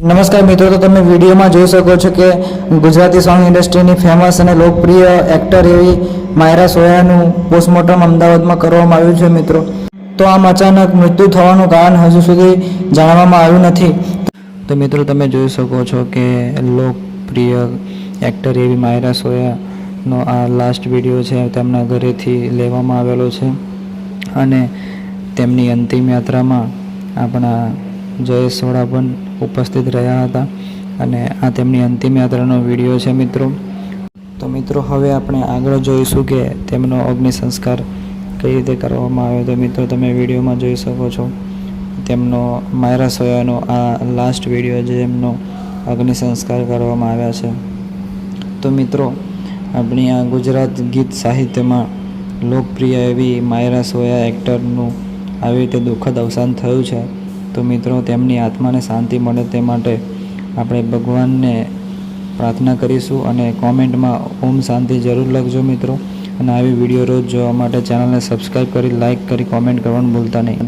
નમસ્કાર મિત્રો, તો તમે વિડીયોમાં જોઈ શકો છો કે ગુજરાતી સોંગ ઇન્ડસ્ટ્રીની ફેમસ અને લોકપ્રિય એક્ટર એવી માયરા સોયાનું પોસ્ટમોર્ટમ અમદાવાદમાં કરવામાં આવ્યું છે મિત્રો. તો આમ અચાનક મૃત્યુ થવાનું કારણ હજુ સુધી જાણવામાં આવ્યું નથી. તો મિત્રો તમે જોઈ શકો છો કે લોકપ્રિય એક્ટર એવી માયરા સોયાનો આ લાસ્ટ વિડીયો છે, તેમના ઘરેથી લેવામાં આવેલો છે અને તેમની અંતિમ યાત્રામાં આપણા જયેશ સોડા પણ ઉપસ્થિત રહ્યા હતા અને આ તેમની અંતિમ યાત્રાનો વિડીયો છે મિત્રો. તો મિત્રો હવે આપણે આગળ જોઈશું કે તેમનો અગ્નિ સંસ્કાર કઈ રીતે કરવામાં આવ્યો. તો મિત્રો તમે વિડીયોમાં જોઈ શકો છો તેમનો માયરા સોયાનો આ લાસ્ટ વિડીયો છે, જેમનો અગ્નિ સંસ્કાર કરવામાં આવ્યા છે. તો મિત્રો આપણી આ ગુજરાત ગીત સાહિત્યમાં લોકપ્રિય એવી માયરા સોયા એક્ટરનું આવી રીતે દુઃખદ અવસાન થયું છે. તો મિત્રો તેમની આત્માને શાંતિ મળે તે માટે આપણે ભગવાનને પ્રાર્થના કરીશું અને કોમેન્ટમાં ઓમ શાંતિ જરૂર લખજો મિત્રો. અને આવી વિડીયો રોજ જોવા માટે ચેનલને સબસ્ક્રાઈબ કરી, લાઇક કરી, કોમેન્ટ કરવાનું ભૂલતા નહીં.